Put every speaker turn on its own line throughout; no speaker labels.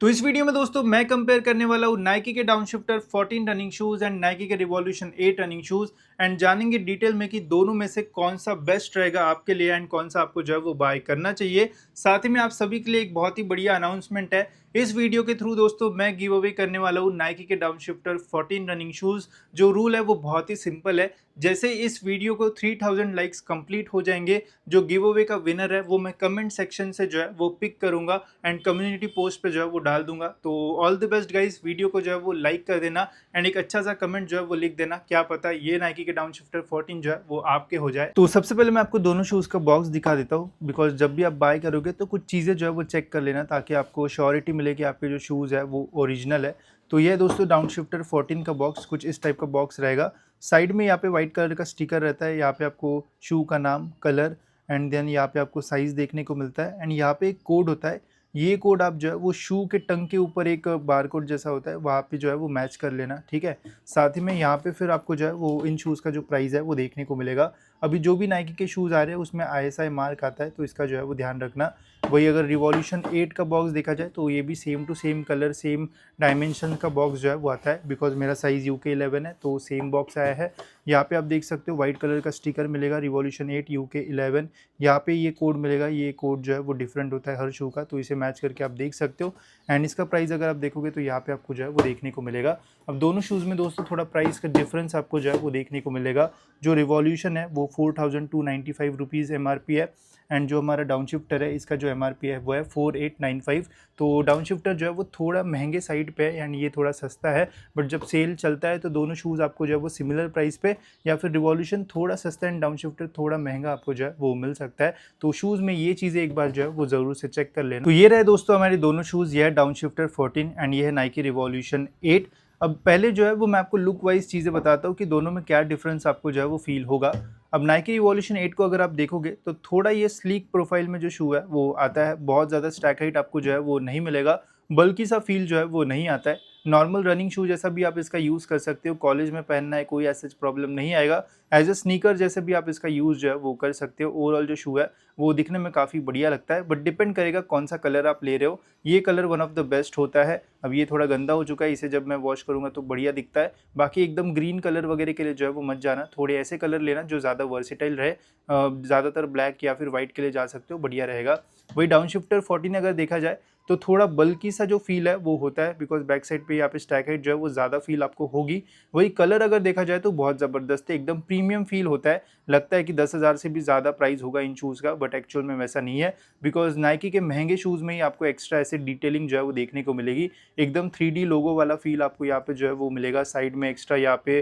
तो इस वीडियो में दोस्तों मैं कंपेयर करने वाला हूँ नाइकी के डाउनशिफ्टर 14 रनिंग शूज एंड नाइकी के रिवॉल्यूशन 8 रनिंग शूज एंड जानेंगे डिटेल में कि दोनों में से कौन सा बेस्ट रहेगा आपके लिए एंड कौन सा आपको जो है वो बाय करना चाहिए। साथ ही में आप सभी के लिए एक बहुत ही बढ़िया अनाउंसमेंट है। इस वीडियो के थ्रू दोस्तों मैं गिव अवे करने वाला हूँ नाइकी के डाउनशिफ्टर 14 रनिंग शूज। जो रूल है वो बहुत ही सिंपल है। जैसे इस वीडियो को 3000 लाइक्स कंप्लीट हो जाएंगे, जो गिव अवे का विनर है वो मैं कमेंट सेक्शन से जो है वो पिक करूंगा एंड कम्युनिटी पोस्ट पे जो है वो डाल दूंगा। तो all the best guys, video को जो है वो लाइक कर देना एंड एक अच्छा सा कमेंट जो है वो लिख देना। क्या पता ये नाइकी के डाउनशिफ्टर 14 जो है वो आपके हो जाए। तो सबसे पहले मैं आपको दोनों शूज का बॉक्स दिखा देता हूँ, बिकॉज जब भी आप बाय करोगे तो कुछ चीज़ें जो है वो चेक कर लेना ताकि आपको श्योरिटी मिले कि आपके जो शूज़ है वो ओरिजिनल है। तो ये दोस्तों डाउनशिफ्टर 14 का बॉक्स कुछ इस टाइप का बॉक्स रहेगा। साइड में यहाँ पे व्हाइट कलर का स्टिकर रहता है, यहाँ पे आपको शू का नाम, कलर एंड देन यहाँ पे आपको साइज़ देखने को मिलता है एंड यहाँ पे एक कोड होता है। ये कोड आप जो है वो शू के टंग के ऊपर एक बार कोड जैसा होता है वहाँ पे जो है वो मैच कर लेना, ठीक है। साथ ही में यहाँ पे फिर आपको जो है वो इन शूज़ का जो प्राइस है वो देखने को मिलेगा। अभी जो भी नाइकी के शूज़ आ रहे हैं उसमें ISI मार्क आता है, तो इसका जो है वो ध्यान रखना। वही अगर रिवॉल्यूशन 8 का बॉक्स देखा जाए तो ये भी same to same colour, same dimension का बॉक्स जो है वो आता है, बिकॉज मेरा साइज़ UK 11 है तो सेम बॉक्स आया है। यहाँ पे आप देख सकते हो व्हाइट कलर का स्टिकर मिलेगा, रिवॉल्यूशन 8 UK 11। यहाँ पे ये कोड मिलेगा, ये कोड जो है वो डिफरेंट होता है हर शू का, तो इसे मैच करके आप देख सकते हो। एंड इसका प्राइस अगर आप देखोगे तो यहाँ पे आपको जो है वो देखने को मिलेगा। अब दोनों शूज़ में दोस्तों थोड़ा प्राइस का डिफरेंस आपको जो है वो देखने को मिलेगा। जो रिवॉल्यूशन है वो 4295 रुपीज़ MRP है एंड जो हमारा डाउनशिफ्टर है इसका जो MRP है वो है 4895। तो डाउनशिफ्टर जो है वो थोड़ा महंगे साइड पे है यानी ये थोड़ा सस्ता है, बट जब सेल चलता है तो दोनों शूज़ आपको जो है वो सिमिलर प्राइस पे या फिर रिवॉल्यूशन थोड़ा सस्ता एंड डाउनशिफ्टर थोड़ा महंगा आपको जो है वो मिल सकता है। तो शूज़ में ये चीज़ें एक बार जो है वो ज़रूर से चेक कर लेना। तो ये रहे दोस्तों हमारे दोनों शूज़, ये है डाउनशिफ्टर 14 एंड ये है नाइकी रिवॉल्यूशन 8। अब पहले जो है वो मैं आपको लुक वाइज चीज़ें बताता हूँ कि दोनों में क्या डिफरेंस आपको जो है वो फील होगा। अब नाइकी रिवॉल्यूशन 8 को अगर आप देखोगे तो थोड़ा ये स्लीक प्रोफाइल में जो शू है वो आता है, बहुत ज़्यादा स्टैक हाइट आपको जो है वो नहीं मिलेगा, बल्कि सा फील जो है वो नहीं आता है। नॉर्मल रनिंग शू जैसा भी आप इसका यूज़ कर सकते हो, कॉलेज में पहनना है कोई ऐसा प्रॉब्लम नहीं आएगा। एज ए स्नीकर जैसे भी आप इसका यूज़ जो है वो कर सकते हो। ओवरऑल जो शू है वो दिखने में काफ़ी बढ़िया लगता है, बट डिपेंड करेगा कौन सा कलर आप ले रहे हो। ये colour one of the best होता है। अब ये थोड़ा गंदा हो चुका है, इसे जब मैं वॉश करूँगा तो बढ़िया दिखता है। बाकी एकदम ग्रीन कलर वगैरह के लिए जो है वो मत जाना, थोड़े ऐसे कलर लेना जो ज़्यादा वर्सेटाइल रहे। ज़्यादातर ब्लैक या फिर वाइट के लिए जा सकते हो, बढ़िया रहेगा। वही डाउनशिफ्टर 14 अगर देखा जाए तो थोड़ा बल्की सा जो फील है वो होता है, बिकॉज बैक साइड पे यहाँ पे स्टैक हाइट जो है वो ज़्यादा फील आपको होगी। वही कलर अगर देखा जाए तो बहुत ज़बरदस्त है, एकदम प्रीमियम फील होता है। लगता है कि 10,000 से भी ज़्यादा प्राइस होगा इन शूज़ का, बट एक्चुअल में वैसा नहीं है, बिकॉज नाइकी के महंगे शूज़ में ही आपको एक्स्ट्रा ऐसे डिटेलिंग जो है वो देखने को मिलेगी। एकदम 3D लोगो वाला फील आपको यहाँ पे जो है वो मिलेगा। साइड में एक्स्ट्रा यहाँ पे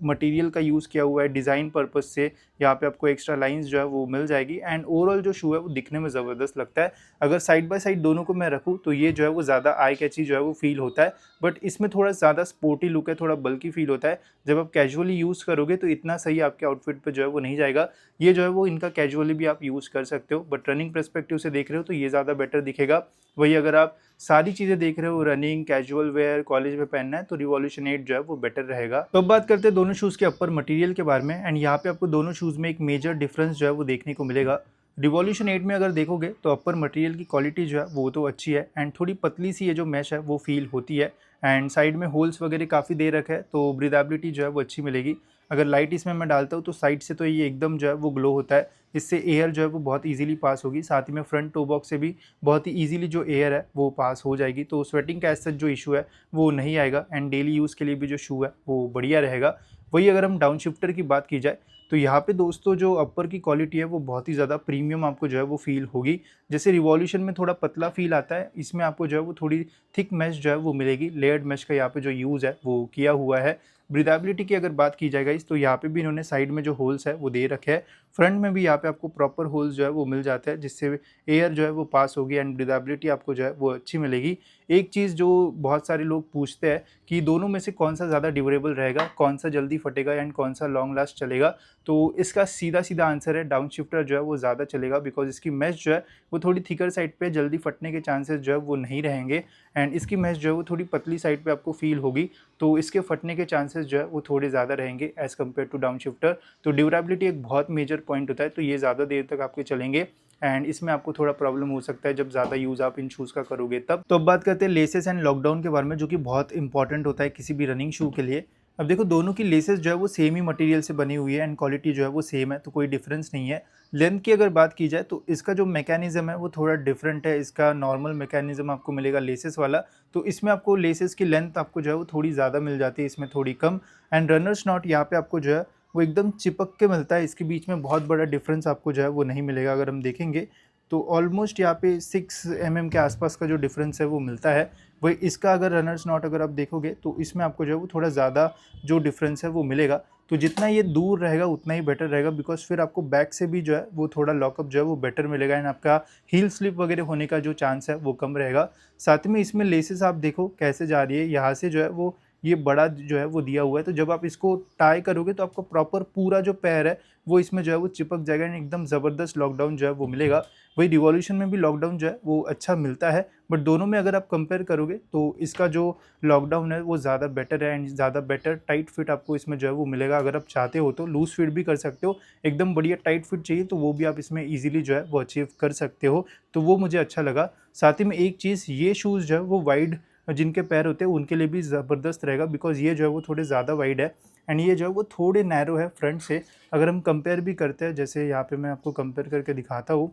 मटेरियल का यूज़ किया हुआ है डिज़ाइन पर्पज़ से, यहाँ पे आपको एक्स्ट्रा लाइंस जो है वो मिल जाएगी एंड ओवरऑल जो शू है वो दिखने में ज़बरदस्त लगता है। अगर साइड बाय साइड दोनों को मैं रखूँ तो ये जो है वो ज़्यादा आई कैची जो है वो फील होता है, बट इसमें थोड़ा ज़्यादा स्पोर्टी लुक है, थोड़ा बल्की फील होता है। जब आप कैजुअली यूज़ करोगे तो इतना सही आपके आउटफिट पे जो है वो नहीं जाएगा। ये जो है वो इनका कैजुअली भी आप यूज़ कर सकते हो, बट रनिंग पर्सपेक्टिव से देख रहे हो तो ये ज़्यादा बेटर दिखेगा। वही अगर आप सारी चीज़ें देख रहे हो, रनिंग, कैजुअल वेयर, कॉलेज में पहनना है, तो रिवॉल्यूशन 8 जो है वो बेटर रहेगा। तो अब बात करते हैं दोनों शूज़ के अपर मटेरियल के बारे में एंड यहाँ पे आपको दोनों शूज़ में एक मेजर डिफरेंस जो है वो देखने को मिलेगा। रिवॉल्यूशन 8 में अगर देखोगे तो अपर मटेरियल की क्वालिटी जो है वो तो अच्छी है एंड थोड़ी पतली सी ये जो मैश है वो फील होती है एंड साइड में होल्स वगैरह काफ़ी दे रखे है तो ब्रीदेबिलिटी जो है वो अच्छी मिलेगी। अगर लाइट इसमें मैं डालता हूँ तो साइड से तो ये एकदम जो है वो ग्लो होता है, इससे एयर जो है वो बहुत इजीली पास होगी। साथ ही में फ्रंट टो बॉक्स से भी बहुत ही इजीली जो एयर है वो पास हो जाएगी, तो स्वेटिंग का ऐसा जो इशू है वो नहीं आएगा एंड डेली यूज़ के लिए भी जो शू है वो बढ़िया रहेगा। वही अगर हम डाउन शिफ्टर की बात की जाए तो यहाँ पे दोस्तों जो अपर की क्वालिटी है वो बहुत ही ज़्यादा प्रीमियम आपको जो है वो फील होगी। जैसे रिवॉल्यूशन में थोड़ा पतला फील आता है, इसमें आपको जो है वो थोड़ी थिक मैश जो है वो मिलेगी। लेयर्ड मैश का यहाँ पे जो यूज़ है वो किया हुआ है। ब्रीदेबिलिटी की अगर बात की जाएगा इस तो यहाँ पे भी इन्होंने साइड में जो होल्स है वो दे रखे हैं, फ्रंट में भी यहाँ पे आपको प्रॉपर होल्स जो है वो मिल जाते हैं जिससे एयर जो है वो पास होगी एंड ब्रीदेबिलिटी आपको जो है वो अच्छी मिलेगी। एक चीज़ जो बहुत सारे लोग पूछते हैं कि दोनों में से कौन सा ज़्यादा ड्यूरेबल रहेगा, कौन सा जल्दी फटेगा एंड कौन सा लॉन्ग लास्ट चलेगा, तो इसका सीधा सीधा आंसर है डाउन शिफ्टर जो है वो ज़्यादा चलेगा, बिकॉज इसकी मैश जो है वो थोड़ी थिकर साइड पे, जल्दी फटने के चांसेस जो है वो नहीं रहेंगे एंड इसकी मैश जो है वो थोड़ी पतली साइड पे आपको फील होगी, तो इसके फटने के चांसेस जो है वो थोड़े ज़्यादा रहेंगे as compare to down shifter. तो ड्यूरेबिलिटी एक बहुत मेजर पॉइंट होता है, तो ये ज़्यादा देर तक आपके चलेंगे। एंड इसमें आपको थोड़ा प्रॉब्लम हो सकता है जब ज़्यादा यूज़ आप इन शूज़ का करोगे तब। तो अब बात करते हैं लेसेस एंड लॉकडाउन के बारे में, जो कि बहुत इंपॉर्टेंट होता है किसी भी रनिंग शू के लिए। अब देखो दोनों की लेसेस जो है वो सेम ही मटेरियल से बनी हुई है एंड क्वालिटी जो है वो सेम है, तो कोई डिफरेंस नहीं है। लेंथ की अगर बात की जाए तो इसका जो मैकेनिज्म है वो थोड़ा डिफरेंट है। इसका नॉर्मल मैकेनिज्म आपको मिलेगा लेसेस वाला, तो इसमें आपको लेसेस की लेंथ आपको जो है वो थोड़ी ज़्यादा मिल जाती है, इसमें थोड़ी कम। एंड रनर्स नॉट यहाँ पे आपको जो है वो एकदम चिपक के मिलता है, इसके बीच में बहुत बड़ा डिफरेंस आपको जो है वो नहीं मिलेगा। अगर हम देखेंगे तो ऑलमोस्ट यहाँ पे 6 mm के आसपास का जो डिफरेंस है वो मिलता है। वही इसका अगर रनर्स नॉट अगर आप देखोगे तो इसमें आपको जो है वो थोड़ा ज़्यादा जो डिफरेंस है वो मिलेगा। तो जितना ये दूर रहेगा उतना ही बेटर रहेगा, बिकॉज फिर आपको बैक से भी जो है वो थोड़ा लॉकअप जो है वो बेटर मिलेगा एंड आपका हील स्लिप वगैरह होने का जो चांस है वो कम रहेगा। साथ में इसमें लेसेस आप देखो कैसे जा रही है, यहाँ से जो है वो ये बड़ा जो है वो दिया हुआ है, तो जब आप इसको टाई करोगे तो आपको प्रॉपर पूरा जो पैर है वो इसमें जो है वो चिपक जाएगा एंड एकदम ज़बरदस्त लॉकडाउन जो है वो मिलेगा। वही रिवॉल्यूशन में भी लॉकडाउन जो है वो अच्छा मिलता है, बट दोनों में अगर आप कंपेयर करोगे तो इसका जो लॉकडाउन है वो ज़्यादा बेटर है एंड ज़्यादा बेटर टाइट फिट आपको इसमें जो है वो मिलेगा। अगर आप चाहते हो तो लूज फिट भी कर सकते हो, एकदम बढ़िया टाइट फिट चाहिए तो वो भी आप इसमें ईजिली जो है वो अचीव कर सकते हो, तो वो मुझे अच्छा लगा। साथ ही में एक चीज़, ये शूज़ जो है वो वाइड जिनके पैर होते हैं उनके लिए भी ज़बरदस्त रहेगा, बिकॉज ये जो है वो थोड़े ज़्यादा वाइड है एंड ये जो है वो थोड़े नैरो है फ्रंट से। अगर हम कंपेयर भी करते हैं, जैसे यहाँ पे मैं आपको कंपेयर करके दिखाता हूँ,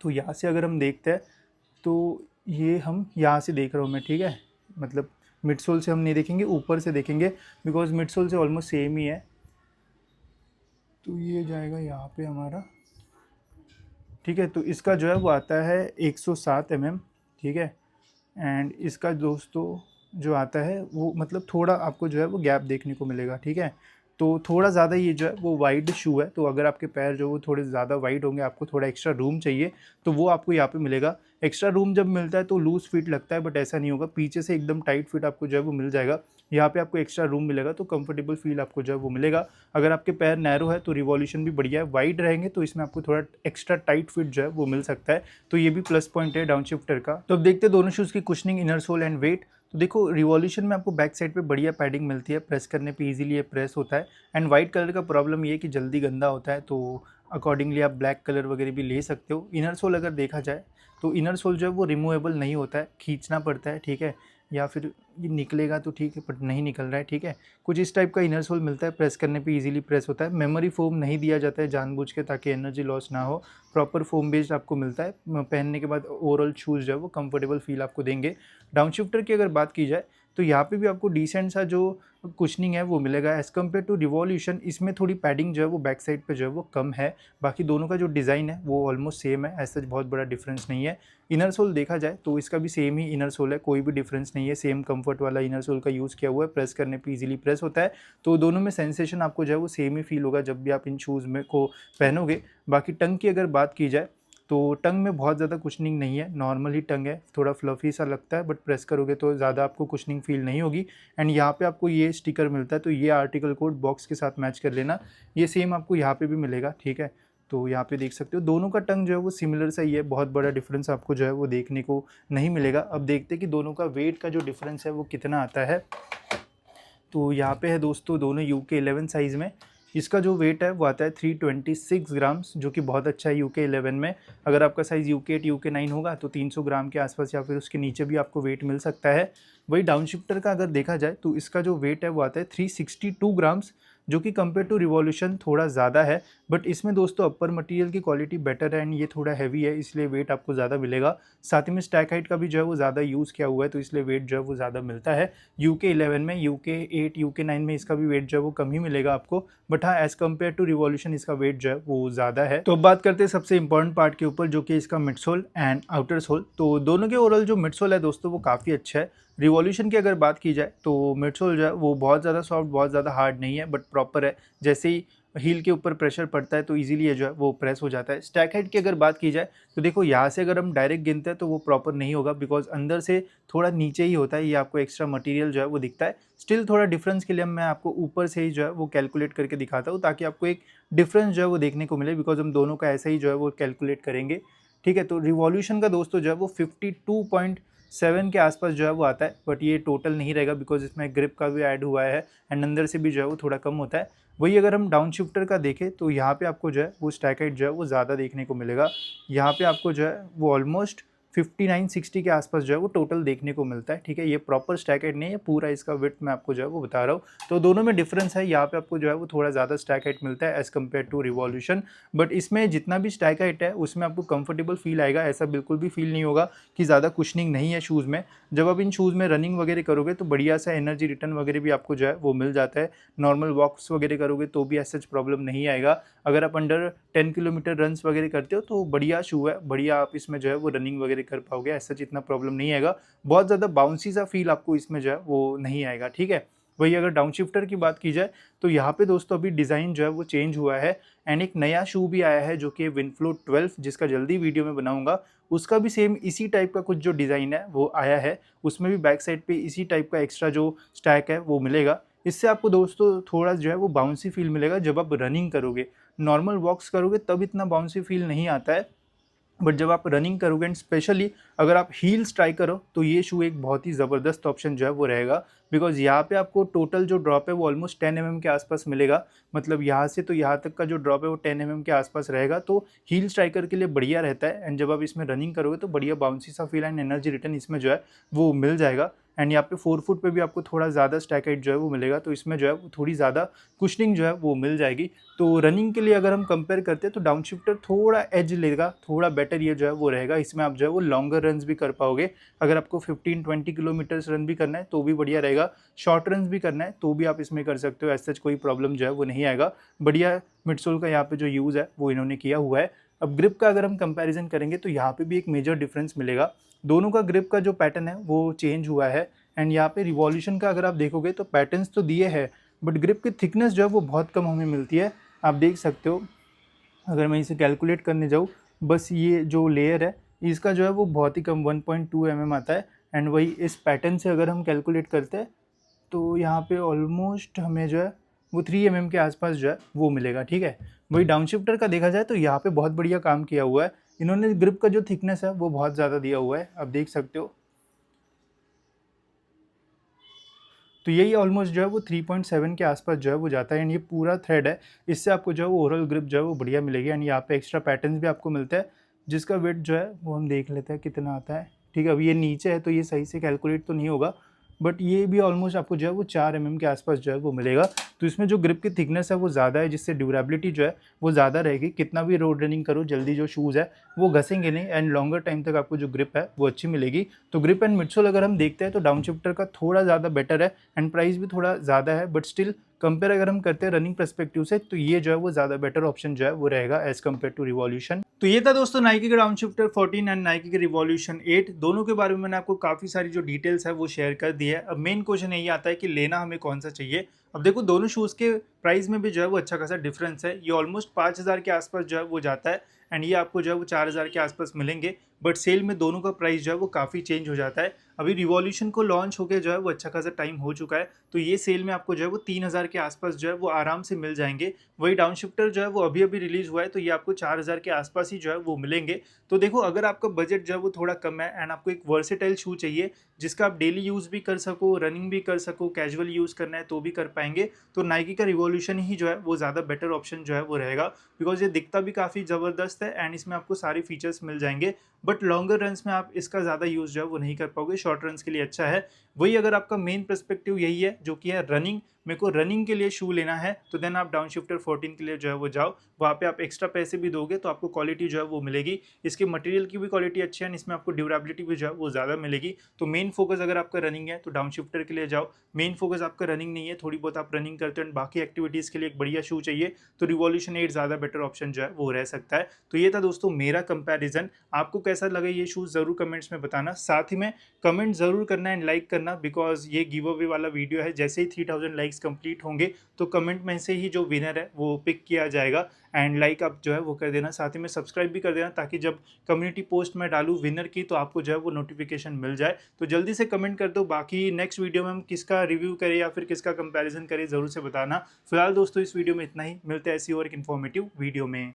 तो यहाँ से अगर हम देखते हैं तो ये हम यहाँ से देख रहा हूँ मैं, ठीक है, मतलब मिड सोल से हम नहीं देखेंगे, ऊपर से देखेंगे, बिकॉज मिड सोल से ऑलमोस्ट सेम ही है। तो ये जाएगा यहाँ पे हमारा, ठीक है, तो इसका जो है वो आता है 107 mm, ठीक है। एंड इसका दोस्तों जो आता है वो मतलब थोड़ा आपको जो है वो गैप देखने को मिलेगा, ठीक है। तो थोड़ा ज़्यादा ये जो है वो वाइड शू है, तो अगर आपके पैर जो वो थोड़े ज़्यादा वाइड होंगे, आपको थोड़ा एक्स्ट्रा रूम चाहिए तो वो आपको यहाँ पे मिलेगा। एक्स्ट्रा रूम जब मिलता है तो लूज़ फिट लगता है, बट ऐसा नहीं होगा, पीछे से एकदम टाइट फिट आपको जो है वो मिल जाएगा। यहाँ पे आपको एक्स्ट्रा रूम मिलेगा तो कंफर्टेबल फील आपको जो है वो मिलेगा। अगर आपके पैर नैरो है तो रिवॉल्यूशन भी बढ़िया है, वाइड रहेंगे तो इसमें आपको थोड़ा एक्स्ट्रा टाइट फिट जो है वो मिल सकता है, तो ये भी प्लस पॉइंट है डाउन शिफ्टर का। तो अब देखते हैं दोनों शूज़ की cushioning, inner sole and weight. तो देखो रिवॉल्यूशन में आपको बैक साइड पे बढ़िया पैडिंग मिलती है, प्रेस करने पे इजीली ये प्रेस होता है। एंड वाइट कलर का प्रॉब्लम ये है कि जल्दी गंदा होता है, तो अकॉर्डिंगली आप ब्लैक कलर वगैरह भी ले सकते हो। इनर सोल अगर देखा जाए तो इनर सोल जो है वो रिमूवेबल नहीं होता है, खींचना पड़ता है, ठीक है, या फिर ये निकलेगा तो ठीक है, बट नहीं निकल रहा है, ठीक है। कुछ इस टाइप का इनर सोल मिलता है, प्रेस करने पे इजीली प्रेस होता है। मेमोरी फोम नहीं दिया जाता है जानबूझ के ताकि एनर्जी लॉस ना हो, प्रॉपर फोम बेस्ड आपको मिलता है। पहनने के बाद ओवरऑल शूज़ जो है वो कंफर्टेबल फील आपको देंगे। डाउन शिफ्टर की अगर बात की जाए तो यहाँ पे भी आपको डिसेंट सा जो कुशनिंग है वो मिलेगा एज़ कम्पेयर टू रिवॉल्यूशन। इसमें थोड़ी पैडिंग जो है वो बैक साइड पे जो है वो कम है, बाकी दोनों का जो डिज़ाइन है वो ऑलमोस्ट सेम है, ऐसा बहुत बड़ा डिफरेंस नहीं है। इनर सोल देखा जाए तो इसका भी सेम ही इनर सोल है, कोई भी डिफरेंस नहीं है, सेम कंफर्ट वाला इनर सोल का यूज़ किया हुआ है, प्रेस करने पे इजीली प्रेस होता है। तो दोनों में सेंसेशन आपको जो है वो सेम ही फील होगा जब भी आप इन शूज़ में को पहनोगे। बाकी टंग की अगर बात की जाए तो टंग में बहुत ज़्यादा कुशनिंग नहीं है, नॉर्मल ही टंग है, थोड़ा फ्लफी सा लगता है, बट प्रेस करोगे तो ज़्यादा आपको कुशनिंग फील नहीं होगी। एंड यहाँ पे आपको ये स्टिकर मिलता है, तो ये आर्टिकल कोड बॉक्स के साथ मैच कर लेना, ये सेम आपको यहाँ पे भी मिलेगा, ठीक है। तो यहाँ पे देख सकते हो दोनों का टंग जो है वो सिमिलर सा ही है, बहुत बड़ा डिफरेंस आपको जो है वो देखने को नहीं मिलेगा। अब देखते हैं कि दोनों का वेट का जो डिफरेंस है वो कितना आता है। तो यहाँ पे है दोस्तों दोनों UK 11 साइज़ में, इसका जो वेट है वो आता है 326 ग्राम्स, जो कि बहुत अच्छा है UK 11 में। अगर आपका साइज़ UK 8 UK 9 होगा तो 300 ग्राम के आसपास या फिर उसके नीचे भी आपको वेट मिल सकता है। वही डाउन शिफ्टर का अगर देखा जाए तो इसका जो वेट है वो आता है 362 ग्राम्स, जो कि कंपेयर टू रिवॉल्यूशन थोड़ा ज़्यादा है, बट इसमें दोस्तों अपर मटेरियल की क्वालिटी बेटर है एंड ये थोड़ा हैवी है, इसलिए वेट आपको ज़्यादा मिलेगा। साथ ही में स्टैक हाइट का भी जो है वो ज़्यादा यूज़ किया हुआ है, तो इसलिए वेट जो है वो ज़्यादा मिलता है। UK 11 में, UK 8 UK 9 में इसका भी वेट जो है वो कम ही मिलेगा आपको, बट हाँ एज़ कम्पेयर टू रिवॉल्यूशन इसका वेट जो है वो ज़्यादा है। तो अब बात करते हैं सबसे इंपॉर्टेंट पार्ट के ऊपर, जो कि इसका mid sole and outer sole. तो दोनों के ओवरऑल जो मिड सोल है दोस्तों वो काफ़ी अच्छा है। रिवॉल्यूशन की अगर बात की जाए तो मिड सोल जो है वो बहुत ज़्यादा सॉफ्ट, बहुत ज़्यादा हार्ड नहीं है, बट प्रॉपर है। जैसे ही हील के ऊपर प्रेशर पड़ता है तो इजीली ये जो है वो प्रेस हो जाता है। स्टैक हाइट की अगर बात की जाए तो देखो यहाँ से अगर हम डायरेक्ट गिनते हैं तो वो प्रॉपर नहीं होगा, बिकॉज अंदर से थोड़ा नीचे ही होता है, ये आपको एक्स्ट्रा मटेरियल जो है वो दिखता है। स्टिल थोड़ा डिफरेंस के लिए मैं आपको ऊपर से ही जो है वो कैलकुलेट करके दिखाता हूँ, ताकि आपको एक डिफरेंस जो है वो देखने को मिले, बिकॉज हम दोनों का ऐसे ही जो है वो कैलकुलेट करेंगे, ठीक है। तो रिवॉल्यूशन का दोस्तों जो है वो 7 के आसपास जो है वो आता है, बट ये टोटल नहीं रहेगा बिकॉज इसमें ग्रिप का भी ऐड हुआ है एंड अंदर से भी जो है वो थोड़ा कम होता है। वही अगर हम डाउन शिफ्टर का देखें तो यहाँ पे आपको जो है वो स्टैक हाइट जो है वो ज़्यादा देखने को मिलेगा। यहाँ पे आपको जो है वो ऑलमोस्ट 59-60 के आसपास जो है वो टोटल देखने को मिलता है। ठीक है, ये प्रॉपर स्टैक हाइट नहीं है, पूरा इसका विड्थ मैं आपको जो है वो बता रहा हूँ। तो दोनों में डिफरेंस है, यहाँ पे आपको जो है वो थोड़ा ज़्यादा स्टैक हाइट मिलता है as compare to revolution. But इसमें जितना भी स्टैक हाइट है उसमें आपको कंफर्टेबल फील आएगा, ऐसा बिल्कुल भी फील नहीं होगा कि ज़्यादा कुशनिंग नहीं है शूज़ में। जब आप इन शूज़ में रनिंग वगैरह करोगे तो बढ़िया सा एनर्जी रिटर्न वगैरह भी आपको जो है वो मिल जाता है। नॉर्मल वॉक्स वगैरह करोगे तो भी ऐसा प्रॉब्लम नहीं आएगा। अगर आप अंडर 10 किलोमीटर रन्स वगैरह करते हो तो बढ़िया शू है, बढ़िया आप इसमें जो है वो रनिंग वगैरह कर पाओगे, ऐसा इतना प्रॉब्लम नहीं आएगा। बहुत ज़्यादा बाउंसी सा फील आपको इसमें जो है वो नहीं आएगा। ठीक है, वही अगर डाउन शिफ्टर की बात की जाए तो यहाँ पे दोस्तों अभी डिज़ाइन जो है वो चेंज हुआ है एंड एक नया शू भी आया है जो कि विनफ्लो 12, जिसका जल्दी वीडियो में बनाऊंगा। उसका भी सेम इसी टाइप का कुछ जो डिज़ाइन है वो आया है, उसमें भी बैक साइड पे इसी टाइप का एक्स्ट्रा जो स्टैक है वो मिलेगा। इससे आपको दोस्तों थोड़ा जो है वो बाउंसी फील मिलेगा जब आप रनिंग करोगे। नॉर्मल वॉक्स करोगे तब इतना बाउंसी फील नहीं आता है, बट जब आप रनिंग करोगे एंड स्पेशली अगर आप हील्स ट्राई करो तो ये शू एक बहुत ही ज़बरदस्त ऑप्शन जो है वो रहेगा। बिकॉज यहाँ पे आपको टोटल जो ड्रॉप है वो ऑलमोस्ट 10 mm के आसपास मिलेगा। मतलब यहाँ से तो यहाँ तक का जो ड्रॉप है वो 10 mm के आसपास रहेगा, तो हील स्ट्राइकर के लिए बढ़िया रहता है। एंड जब आप इसमें रनिंग करोगे तो बढ़िया बाउंसी सा फील एंड एनर्जी रिटर्न इसमें जो है वो मिल जाएगा। एंड यहाँ पे 4 फुट पे भी आपको थोड़ा ज़्यादा स्टैक हाइट जो है वो मिलेगा, तो इसमें जो है वो थोड़ी ज़्यादा कुशनिंग जो है वो मिल जाएगी। तो रनिंग के लिए अगर हम कंपेयर करते हैं तो डाउन शिफ्टर थोड़ा एज लेगा, थोड़ा बेटर ये जो है वो रहेगा। इसमें आप जो है वो लॉन्गर रन्स भी कर पाओगे। अगर आपको 15-20 किलोमीटर्स रन भी करना है तो भी बढ़िया रहेगा, शॉर्ट रन्स भी करना है तो भी आप इसमें कर सकते हो। ऐसा कोई प्रॉब्लम जो है वो नहीं आएगा। बढ़िया मिडसोल का यहाँ पे जो यूज़ है वो इन्होंने किया हुआ है। अब ग्रिप का अगर हम कंपैरिजन करेंगे तो यहाँ पे भी एक मेजर डिफरेंस मिलेगा। दोनों का ग्रिप का जो पैटर्न है वो चेंज हुआ है। एंड यहाँ पे रिवॉल्यूशन का अगर आप देखोगे तो पैटर्न्स तो दिए हैं, बट ग्रिप की थिकनेस जो है वो बहुत कम हमें मिलती है। आप देख सकते हो, अगर मैं इसे कैलकुलेट करने जाऊँ, बस ये जो लेयर है इसका जो है वो बहुत ही कम 1.2 mm आता है। एंड वही इस पैटर्न से अगर हम कैलकुलेट करते हैं तो यहाँ पे ऑलमोस्ट हमें जो है वो 3 mm के आसपास जो है वो मिलेगा। ठीक है, वही डाउन शिफ्टर का देखा जाए तो यहाँ पे बहुत बढ़िया काम किया हुआ है इन्होंने। ग्रिप का जो थिकनेस है वो बहुत ज़्यादा दिया हुआ है, आप देख सकते हो। तो यही ऑलमोस्ट जो है वो 3.7 के आसपास जो है वो जाता है। एंड ये पूरा थ्रेड है, इससे आपको जो है वो ओवरऑल ग्रिप जो है वो बढ़िया मिलेगी। एंड यहाँ पे एक्स्ट्रा पैटर्न्स भी आपको मिलता है जिसका वेट जो है वो हम देख लेते हैं कितना आता है। ठीक है, अभी ये नीचे है तो ये सही से कैलकुलेट तो नहीं होगा, बट ये भी ऑलमोस्ट आपको जो है वो 4 mm के आसपास जो है वो मिलेगा। तो इसमें जो ग्रिप की थिकनेस है वो ज़्यादा है, जिससे ड्यूरेबिलिटी जो है वो ज़्यादा रहेगी। कितना भी रोड रनिंग करो जल्दी जो शूज़ है वो घसेंगे नहीं एंड लॉन्गर टाइम तक आपको जो ग्रिप है वो अच्छी मिलेगी। तो ग्रिप एंड मिडसोल अगर हम देखते हैं तो डाउन शिफ्टर का थोड़ा ज़्यादा बेटर है एंड प्राइस भी थोड़ा ज़्यादा है, बट स्टिल कंपेयर अगर हम करते हैं रनिंग पर्सपेक्टिव से तो ये जो है वो ज़्यादा बेटर ऑप्शन जो है वो रहेगा एज कम्पेयर टू रिवॉल्यूशन। तो ये था दोस्तों नाइकी का डाउन शिफ्टर 14 एंड नाइकी के रिवॉल्यूशन 8, दोनों के बारे में मैंने आपको काफ़ी सारी जो डिटेल्स है वो शेयर कर दी है। अब मेन क्वेश्चन यही आता है कि लेना हमें कौन सा चाहिए। अब देखो दोनों शूज़ के प्राइस में भी जो है वो अच्छा खासा डिफरेंस है। ये ऑलमोस्ट 5,000 के आसपास जो है वो जाता है एंड ये आपको जो है वो 4,000 के आसपास मिलेंगे। बट सेल में दोनों का प्राइस जो है वो काफ़ी चेंज हो जाता है। अभी रिवॉल्यूशन को लॉन्च होकर जो है वो अच्छा खासा टाइम हो चुका है, तो ये सेल में आपको जो है वो 3,000 के आसपास जो है वो आराम से मिल जाएंगे। वही डाउन शिफ्टर जो है वो अभी अभी रिलीज हुआ है तो ये आपको 4,000 के आसपास ही जो है वो मिलेंगे। तो देखो अगर आपका बजट जो है वो थोड़ा कम है एंड आपको एक वर्सेटाइल शू चाहिए जिसका आप डेली यूज़ भी कर सको, रनिंग भी कर सको, कैजुअल यूज़ करना है तो भी कर पाएंगे, तो नाइकी का रिवॉल्यूशन ही जो है वो ज़्यादा बेटर ऑप्शन जो है वो रहेगा। बिकॉज ये दिखता भी काफ़ी ज़बरदस्त है एंड इसमें आपको सारे फीचर्स मिल जाएंगे। बट लॉन्गर रन्स में आप इसका ज़्यादा यूज़ जो है वो नहीं कर पाओगे, शॉर्ट रन्स के लिए अच्छा है। वही अगर आपका मेन पर्सपेक्टिव यही है जो कि है रनिंग, मेरे को रनिंग के लिए शू लेना है, तो देन आप डाउन शिफ्टर 14 के लिए जो है वो जाओ। वहाँ पे आप एक्स्ट्रा पैसे भी दोगे तो आपको क्वालिटी जो है वो मिलेगी। इसके मटेरियल की भी क्वालिटी अच्छी है, इसमें आपको ड्यूरेबिलिटी भी जो है वो ज़्यादा मिलेगी। तो मेन फोकस अगर आपका रनिंग है तो डाउन शिफ्टर के लिए जाओ। मेन फोकस आपका रनिंग नहीं है, थोड़ी बहुत आप रनिंग करते हो एंड बाकी एक्टिविटीज़ के लिए एक बढ़िया शू चाहिए, तो रिवॉल्यूशन 8 ज़्यादा बेटर ऑप्शन जो है वो रह सकता है। तो ये था दोस्तों मेरा कंपैरिजन। आपको कैसा लगा ये शूज़ ज़रूर कमेंट्स में बताना। साथ ही में कमेंट ज़रूर करना एंड लाइक करना, बिकॉज ये गिव अवे वाला वीडियो है। जैसे ही 3000 लाइक्स कंप्लीट होंगे तो कमेंट में से ही जो विनर है वो पिक किया जाएगा। एंड लाइक आप जो है वो कर देना, साथ ही में सब्सक्राइब भी कर देना ताकि जब कम्युनिटी पोस्ट में डालूँ विनर की तो आपको जो है वो नोटिफिकेशन मिल जाए। तो जल्दी से कमेंट कर दो। बाकी नेक्स्ट वीडियो में हम किसका रिव्यू करें या फिर किसका कंपैरिजन करें ज़रूर से बताना। फिलहाल दोस्तों इस वीडियो में इतना ही, मिलते हैं ऐसी और एक इन्फॉर्मेटिव वीडियो में।